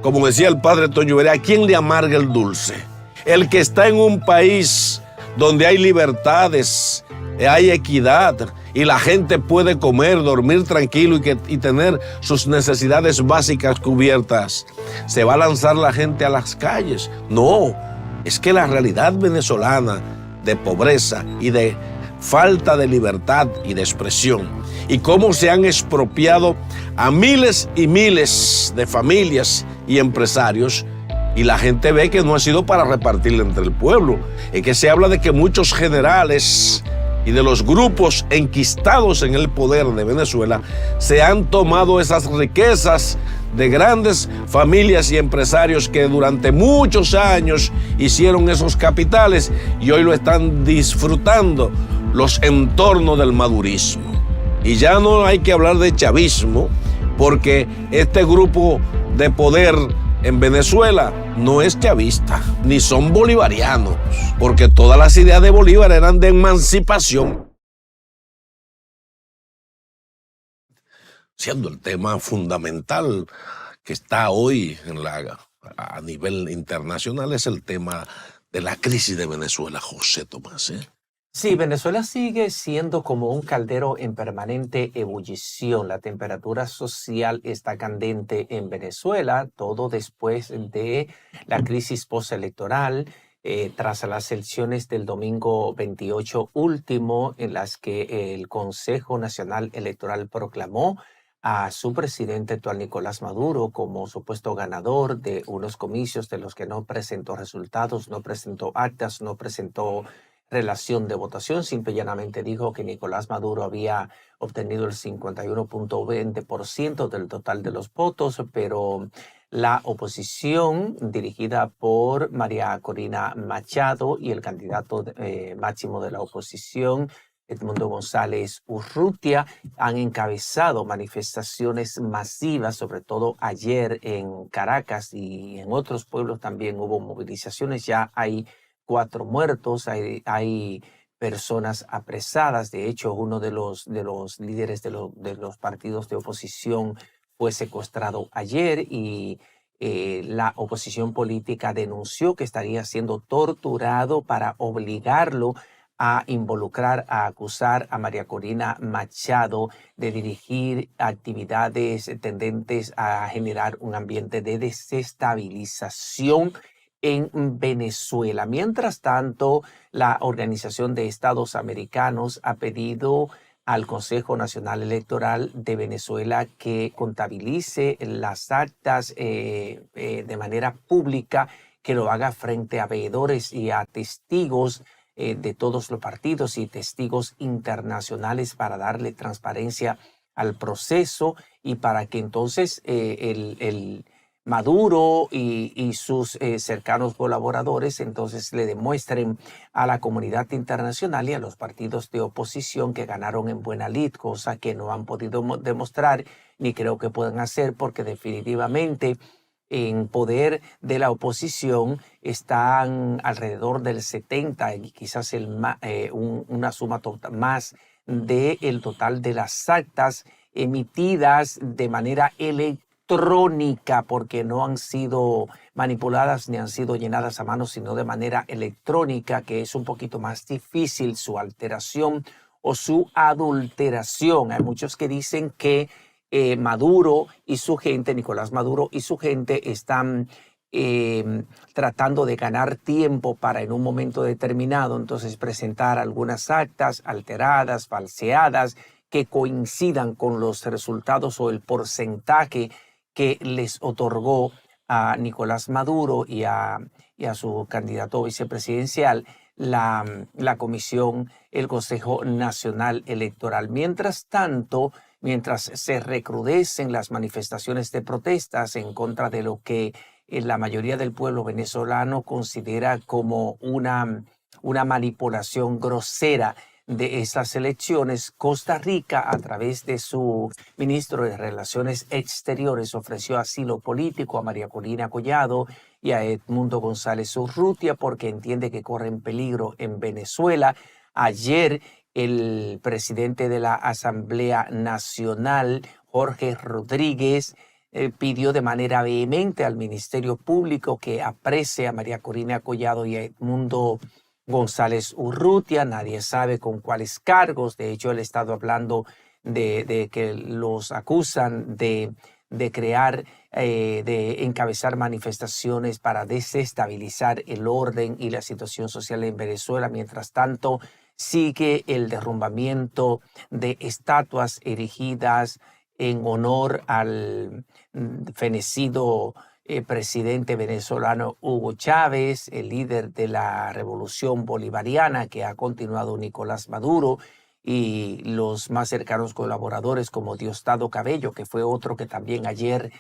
como decía el padre Toño Verea, ¿a quién le amarga el dulce? El que está en un país donde hay libertades, hay equidad y la gente puede comer, dormir tranquilo y tener sus necesidades básicas cubiertas, ¿se va a lanzar la gente a las calles? No, es que la realidad venezolana de pobreza y de falta de libertad y de expresión, y cómo se han expropiado a miles y miles de familias y empresarios, y la gente ve que no ha sido para repartirla entre el pueblo. Es que se habla de que muchos generales y de los grupos enquistados en el poder de Venezuela se han tomado esas riquezas de grandes familias y empresarios que durante muchos años hicieron esos capitales y hoy lo están disfrutando los entornos del madurismo. Y ya no hay que hablar de chavismo, porque este grupo de poder en Venezuela no es chavista, ni son bolivarianos, porque todas las ideas de Bolívar eran de emancipación. Siendo el tema fundamental que está hoy a nivel internacional, es el tema de la crisis de Venezuela, José Tomás. Sí, Venezuela sigue siendo como un caldero en permanente ebullición. La temperatura social está candente en Venezuela, todo después de la crisis postelectoral, tras las elecciones del domingo 28 último, en las que el Consejo Nacional Electoral proclamó a su presidente actual, Nicolás Maduro, como supuesto ganador de unos comicios de los que no presentó resultados, no presentó actas, no presentó relación de votación. Simple y llanamente dijo que Nicolás Maduro había obtenido el 51.20% del total de los votos, pero la oposición, dirigida por María Corina Machado, y el candidato máximo de la oposición, Edmundo González Urrutia, han encabezado manifestaciones masivas, sobre todo ayer en Caracas y en otros pueblos también hubo movilizaciones. Ya hay 4 muertos, hay personas apresadas. De hecho, uno de los líderes de los partidos de oposición fue secuestrado ayer y la oposición política denunció que estaría siendo torturado para obligarlo a involucrar, a acusar a María Corina Machado de dirigir actividades tendentes a generar un ambiente de desestabilización en Venezuela. Mientras tanto, la Organización de Estados Americanos ha pedido al Consejo Nacional Electoral de Venezuela que contabilice las actas de manera pública, que lo haga frente a veedores y a testigos de todos los partidos y testigos internacionales para darle transparencia al proceso y para que entonces el Maduro y sus cercanos colaboradores entonces le demuestren a la comunidad internacional y a los partidos de oposición que ganaron en buena lid, cosa que no han podido demostrar ni creo que puedan hacer, porque definitivamente en poder de la oposición están alrededor del 70 y quizás una suma más del total de las actas emitidas de manera electrónica, porque no han sido manipuladas ni han sido llenadas a mano, sino de manera electrónica, que es un poquito más difícil su alteración o su adulteración. Hay muchos que dicen que Maduro y su gente, Nicolás Maduro y su gente, están tratando de ganar tiempo para en un momento determinado entonces presentar algunas actas alteradas, falseadas, que coincidan con los resultados o el porcentaje que les otorgó a Nicolás Maduro y a su candidato vicepresidencial la comisión, el Consejo Nacional Electoral. Mientras tanto, mientras se recrudecen las manifestaciones de protestas en contra de lo que la mayoría del pueblo venezolano considera como una manipulación grosera de estas elecciones, Costa Rica, a través de su ministro de Relaciones Exteriores, ofreció asilo político a María Corina Collado y a Edmundo González Urrutia porque entiende que corren peligro en Venezuela. Ayer el presidente de la Asamblea Nacional, Jorge Rodríguez, pidió de manera vehemente al Ministerio Público que aprese a María Corina Collado y a Edmundo González Urrutia. Nadie sabe con cuáles cargos. De hecho, él ha estado hablando de que los acusan de crear, de encabezar manifestaciones para desestabilizar el orden y la situación social en Venezuela. Mientras tanto, sigue el derrumbamiento de estatuas erigidas en honor al fenecido presidente venezolano Hugo Chávez, el líder de la revolución bolivariana que ha continuado Nicolás Maduro, y los más cercanos colaboradores como Diosdado Cabello, que fue otro que también ayer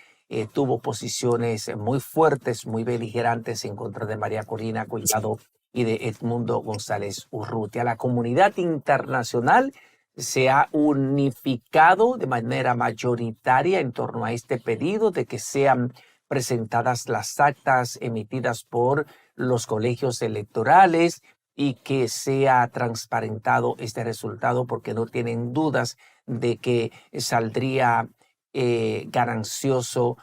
tuvo posiciones muy fuertes, muy beligerantes en contra de María Corina Collado y de Edmundo González Urrutia. La comunidad internacional se ha unificado de manera mayoritaria en torno a este pedido de que sean presentadas las actas emitidas por los colegios electorales y que sea transparentado este resultado, porque no tienen dudas de que saldría ganancioso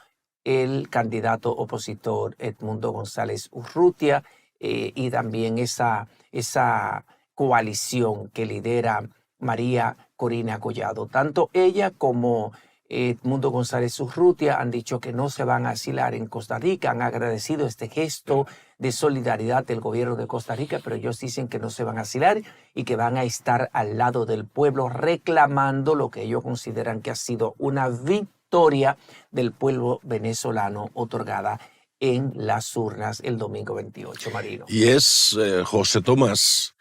el candidato opositor Edmundo González Urrutia y también esa coalición que lidera María Corina Collado. Tanto ella como Edmundo González Urrutia han dicho que no se van a asilar en Costa Rica, han agradecido este gesto de solidaridad del gobierno de Costa Rica, pero ellos dicen que no se van a asilar y que van a estar al lado del pueblo reclamando lo que ellos consideran que ha sido una victoria del pueblo venezolano otorgada en las urnas el domingo 28, Marino. Y es, José Tomás,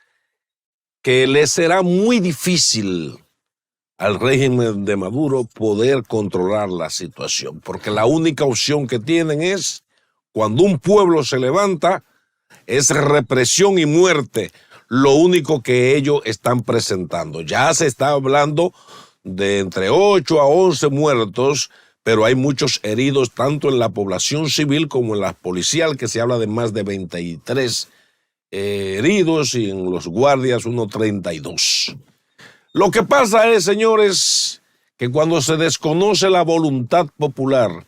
que le será muy difícil al régimen de Maduro poder controlar la situación, porque la única opción que tienen es, cuando un pueblo se levanta, es represión y muerte, lo único que ellos están presentando. Ya se está hablando de entre 8 a 11 muertos, pero hay muchos heridos tanto en la población civil como en la policial, que se habla de más de 23 heridos, y en los guardias unos 32. Lo que pasa es, señores, que cuando se desconoce la voluntad popular,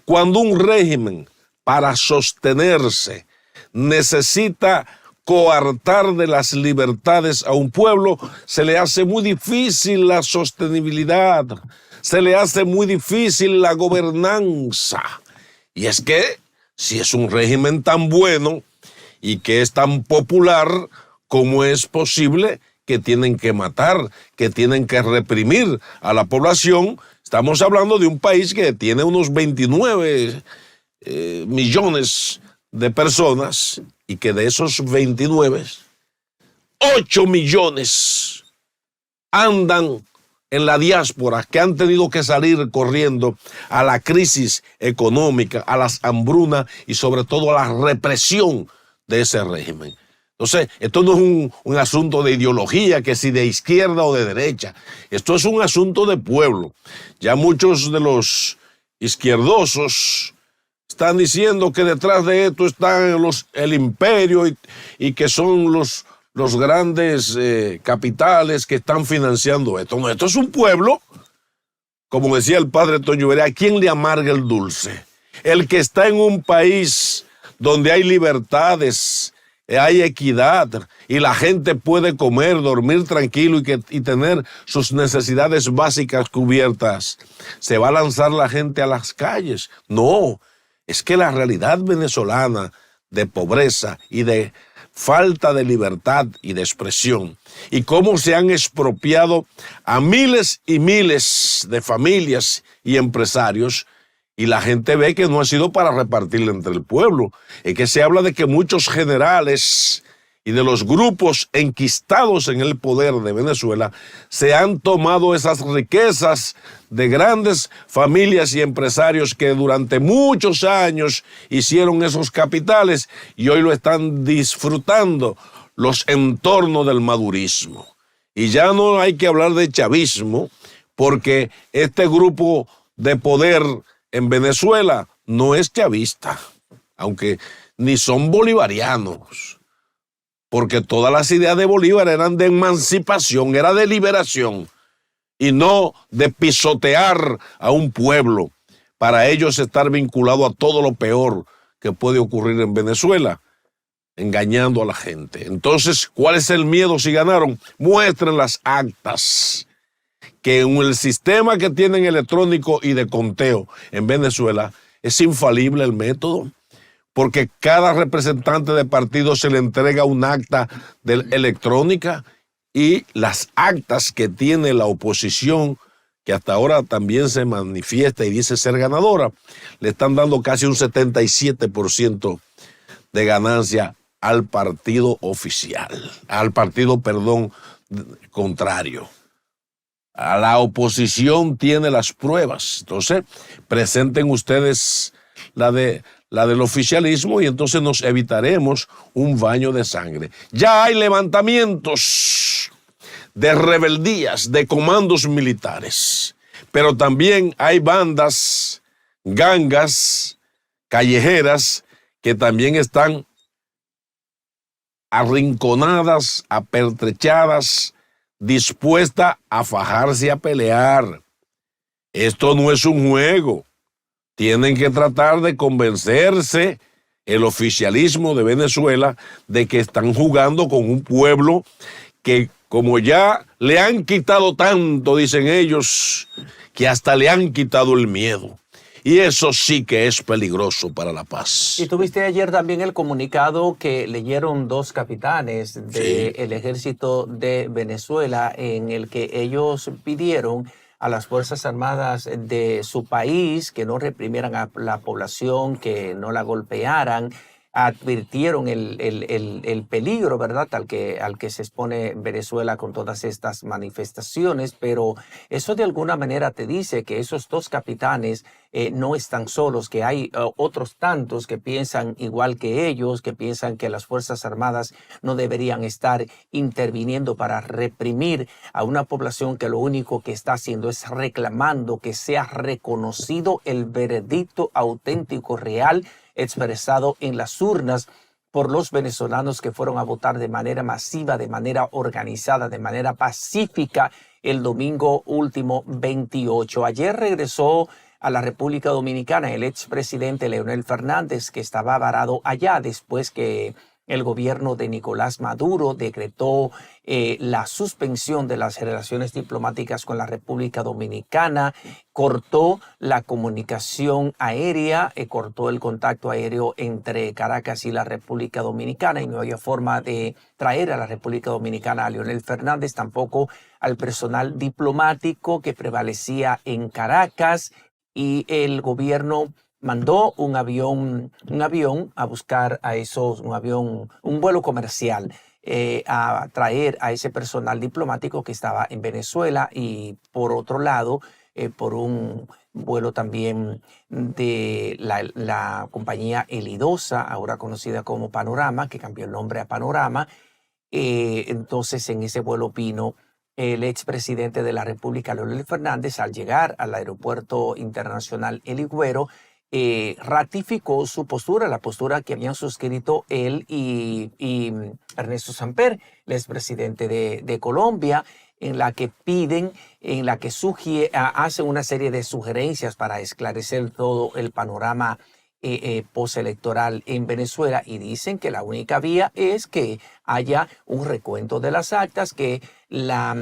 cuando un régimen para sostenerse necesita coartar de las libertades a un pueblo, se le hace muy difícil la sostenibilidad, se le hace muy difícil la gobernanza. Y es que si es un régimen tan bueno y que es tan popular, ¿cómo es posible que tienen que matar, que tienen que reprimir a la población? Estamos hablando de un país que tiene unos 29 millones de personas, y que de esos 29, 8 millones andan en la diáspora, que han tenido que salir corriendo a la crisis económica, a las hambrunas y sobre todo a la represión de ese régimen. Entonces, esto no es un asunto de ideología, que si de izquierda o de derecha. Esto es un asunto de pueblo. Ya muchos de los izquierdosos están diciendo que detrás de esto están el imperio y que son los grandes capitales que están financiando esto. No, esto es un pueblo, como decía el padre Toño Verea, ¿a quién le amarga el dulce? El que está en un país donde hay libertades, hay equidad y la gente puede comer, dormir tranquilo y tener sus necesidades básicas cubiertas, ¿se va a lanzar la gente a las calles? No, es que la realidad venezolana de pobreza y de falta de libertad y de expresión, y cómo se han expropiado a miles y miles de familias y empresarios, y la gente ve que no ha sido para repartirla entre el pueblo. Es que se habla de que muchos generales y de los grupos enquistados en el poder de Venezuela se han tomado esas riquezas de grandes familias y empresarios que durante muchos años hicieron esos capitales y hoy lo están disfrutando los entornos del madurismo. Y ya no hay que hablar de chavismo, porque este grupo de poder en Venezuela no es chavista, aunque ni son bolivarianos, porque todas las ideas de Bolívar eran de emancipación, era de liberación y no de pisotear a un pueblo. para ellos estar vinculado a todo lo peor que puede ocurrir en Venezuela, engañando a la gente. Entonces, ¿cuál es el miedo si ganaron? Muestren las actas, que en el sistema que tienen electrónico y de conteo en Venezuela es infalible el método, porque cada representante de partido se le entrega un acta electrónica y las actas que tiene la oposición, que hasta ahora también se manifiesta y dice ser ganadora, le están dando casi un 77% de ganancia al partido oficial, al partido, contrario. A la oposición tiene las pruebas. Entonces, presenten ustedes la del oficialismo y entonces nos evitaremos un baño de sangre. Ya hay levantamientos de rebeldías, de comandos militares, pero también hay bandas, gangas, callejeras que también están arrinconadas, apertrechadas, dispuesta a fajarse a pelear. Esto no es un juego. Tienen que tratar de convencerse el oficialismo de Venezuela de que están jugando con un pueblo que, como ya le han quitado tanto, dicen ellos, que hasta le han quitado el miedo. Y eso sí que es peligroso para la paz. Y tuviste ayer también el comunicado que leyeron dos capitanes del ejército de Venezuela, en el que ellos pidieron a las Fuerzas Armadas de su país que no reprimieran a la población, que no la golpearan. Advirtieron el peligro, ¿verdad?, al que se expone Venezuela con todas estas manifestaciones, pero eso de alguna manera te dice que esos dos capitanes no están solos, que hay otros tantos que piensan igual que ellos, que piensan que las Fuerzas Armadas no deberían estar interviniendo para reprimir a una población que lo único que está haciendo es reclamando que sea reconocido el veredicto auténtico, real, expresado en las urnas por los venezolanos que fueron a votar de manera masiva, de manera organizada, de manera pacífica el domingo último 28. Ayer regresó a la República Dominicana el expresidente Leonel Fernández, que estaba varado allá después que el gobierno de Nicolás Maduro decretó la suspensión de las relaciones diplomáticas con la República Dominicana, cortó la comunicación aérea, cortó el contacto aéreo entre Caracas y la República Dominicana, y no había forma de traer a la República Dominicana a Leonel Fernández, tampoco al personal diplomático que prevalecía en Caracas, y el gobierno mandó un avión a buscar a un vuelo comercial a traer a ese personal diplomático que estaba en Venezuela, y por otro lado, por un vuelo también de la compañía Elidosa, ahora conocida como Panorama, que cambió el nombre a Panorama. Entonces en ese vuelo vino el expresidente de la República, Leonel Fernández. Al llegar al aeropuerto internacional El Higüero, ratificó su postura, la postura que habían suscrito él y Ernesto Samper, el expresidente de Colombia, en la que hacen una serie de sugerencias para esclarecer todo el panorama postelectoral en Venezuela, y dicen que la única vía es que haya un recuento de las actas, que la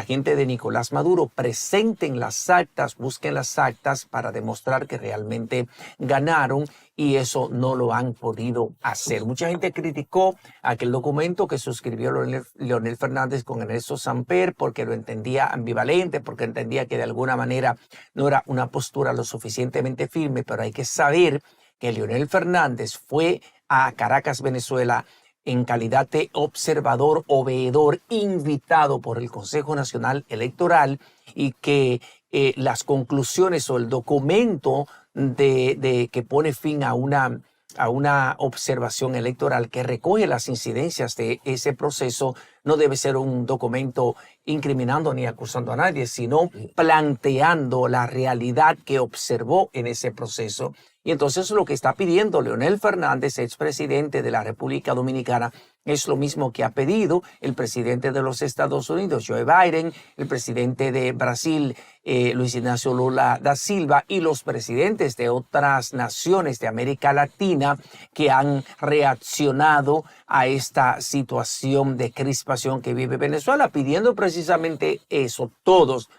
gente de Nicolás Maduro presenten las actas, busquen las actas para demostrar que realmente ganaron, y eso no lo han podido hacer. Mucha gente criticó aquel documento que suscribió Leonel Fernández con Ernesto Samper porque lo entendía ambivalente, porque entendía que de alguna manera no era una postura lo suficientemente firme, pero hay que saber que Leonel Fernández fue a Caracas, Venezuela, en calidad de observador, veedor, invitado por el Consejo Nacional Electoral, y que las conclusiones o el documento que pone fin a una observación electoral, que recoge las incidencias de ese proceso, no debe ser un documento incriminando ni acusando a nadie, sino planteando la realidad que observó en ese proceso. Y entonces lo que está pidiendo Leonel Fernández, expresidente de la República Dominicana, es lo mismo que ha pedido el presidente de los Estados Unidos, Joe Biden, el presidente de Brasil, Luis Ignacio Lula da Silva, y los presidentes de otras naciones de América Latina que han reaccionado a esta situación de crispación que vive Venezuela, pidiendo precisamente eso, todos,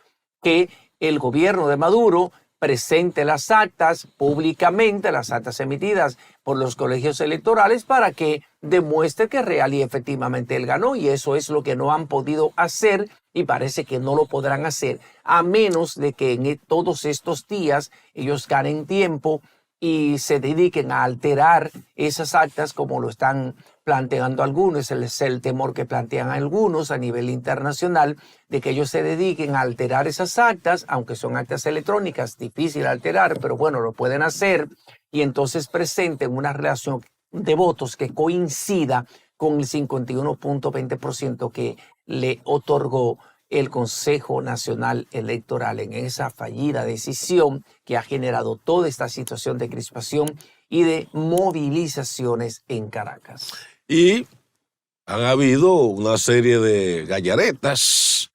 que el gobierno de Maduro presente las actas públicamente, las actas emitidas por los colegios electorales, para que demuestre que real y efectivamente él ganó, y eso es lo que no han podido hacer y parece que no lo podrán hacer, a menos de que en todos estos días ellos ganen tiempo y se dediquen a alterar esas actas como lo están planteando algunos. Es el temor que plantean algunos a nivel internacional, de que ellos se dediquen a alterar esas actas, aunque son actas electrónicas, difícil de alterar, pero bueno, lo pueden hacer, y entonces presenten una relación de votos que coincida con el 51.20% que le otorgó el Consejo Nacional Electoral en esa fallida decisión que ha generado toda esta situación de crispación y de movilizaciones en Caracas. Y han habido una serie de gallaretas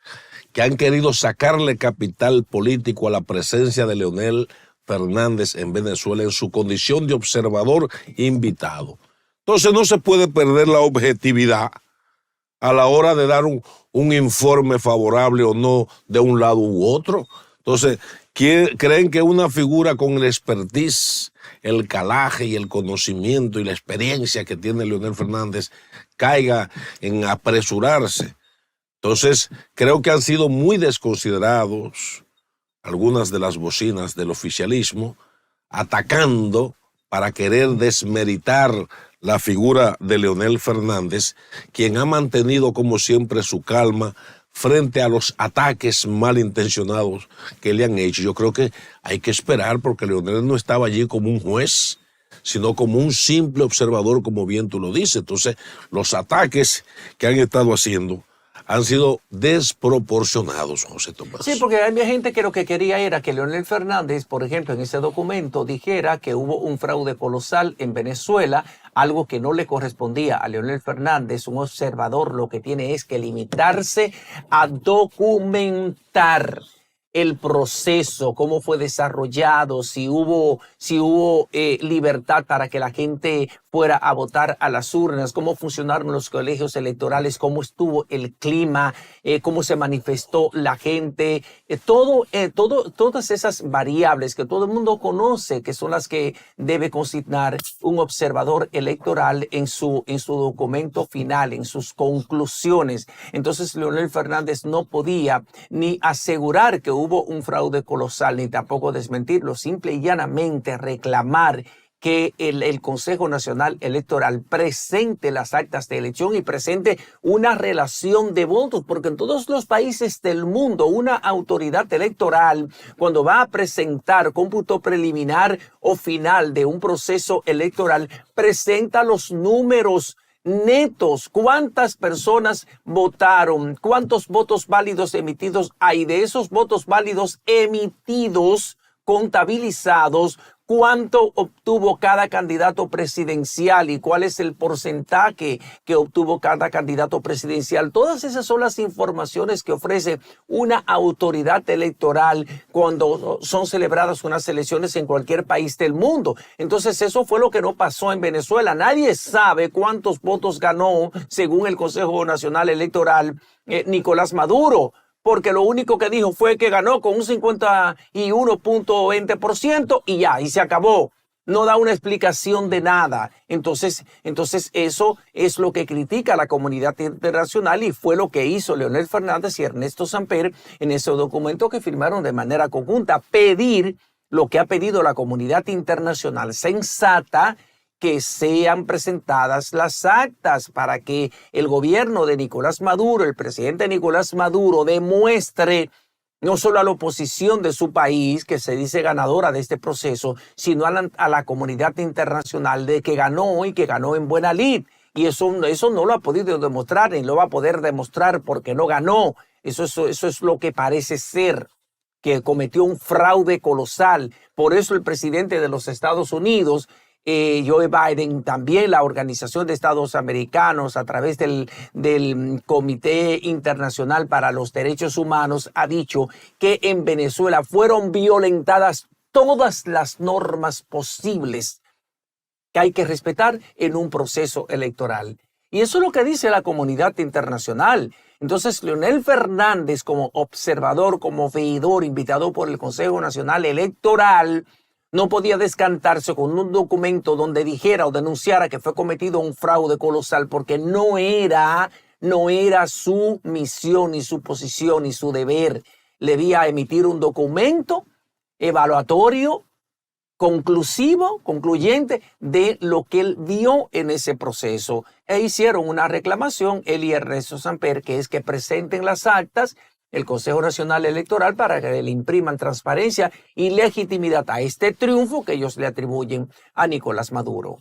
que han querido sacarle capital político a la presencia de Leonel Fernández en Venezuela en su condición de observador invitado. Entonces no se puede perder la objetividad a la hora de dar un informe favorable o no de un lado u otro. Entonces, creen que una figura con el expertise, el calaje y el conocimiento y la experiencia que tiene Leonel Fernández caiga en apresurarse. Entonces, creo que han sido muy desconsiderados algunas de las bocinas del oficialismo, atacando para querer desmeritar la figura de Leonel Fernández, quien ha mantenido como siempre su calma frente a los ataques malintencionados que le han hecho. Yo creo que hay que esperar, porque Leonel no estaba allí como un juez, sino como un simple observador, como bien tú lo dices. Entonces, los ataques que han estado haciendo han sido desproporcionados, José Tomás. Sí, porque había gente que lo que quería era que Leonel Fernández, por ejemplo, en ese documento dijera que hubo un fraude colosal en Venezuela, algo que no le correspondía a Leonel Fernández. Un observador lo que tiene es que limitarse a documentar el proceso, cómo fue desarrollado, si hubo libertad para que la gente fuera a votar a las urnas, cómo funcionaron los colegios electorales, cómo estuvo el clima, cómo se manifestó la gente, todas esas variables que todo el mundo conoce, que son las que debe consignar un observador electoral en su documento final, en sus conclusiones. Entonces, Leonel Fernández no podía ni asegurar que hubo un fraude colosal, ni tampoco desmentirlo, simple y llanamente reclamar que el Consejo Nacional Electoral presente las actas de elección y presente una relación de votos, porque en todos los países del mundo una autoridad electoral, cuando va a presentar cómputo preliminar o final de un proceso electoral, presenta los números netos, cuántas personas votaron, cuántos votos válidos emitidos hay, de esos votos válidos emitidos, contabilizados, cuánto obtuvo cada candidato presidencial y cuál es el porcentaje que obtuvo cada candidato presidencial. Todas esas son las informaciones que ofrece una autoridad electoral cuando son celebradas unas elecciones en cualquier país del mundo. Entonces, eso fue lo que no pasó en Venezuela. Nadie sabe cuántos votos ganó, según el Consejo Nacional Electoral, Nicolás Maduro, porque lo único que dijo fue que ganó con un 51.20% y ya, y se acabó. No da una explicación de nada. Entonces eso es lo que critica la comunidad internacional, y fue lo que hizo Leonel Fernández y Ernesto Samper en ese documento que firmaron de manera conjunta. Pedir lo que ha pedido la comunidad internacional sensata, que sean presentadas las actas para que el gobierno de Nicolás Maduro, el presidente Nicolás Maduro, demuestre no solo a la oposición de su país, que se dice ganadora de este proceso, sino a la comunidad internacional de que ganó y que ganó en buena lid. Y eso no lo ha podido demostrar, ni lo va a poder demostrar porque no ganó. Eso es lo que parece ser, que cometió un fraude colosal. Por eso el presidente de los Estados Unidos, Joe Biden, también la Organización de Estados Americanos, a través del Comité Internacional para los Derechos Humanos, ha dicho que en Venezuela fueron violentadas todas las normas posibles que hay que respetar en un proceso electoral. Y eso es lo que dice la comunidad internacional. Entonces, Leonel Fernández, como observador, como veedor, invitado por el Consejo Nacional Electoral, no podía descantarse con un documento donde dijera o denunciara que fue cometido un fraude colosal, porque no era su misión, ni su posición, ni su deber. Le debía emitir un documento evaluatorio, concluyente de lo que él vio en ese proceso. E hicieron una reclamación, él y Ernesto Samper, que es que presenten las actas el Consejo Nacional Electoral para que le impriman transparencia y legitimidad a este triunfo que ellos le atribuyen a Nicolás Maduro.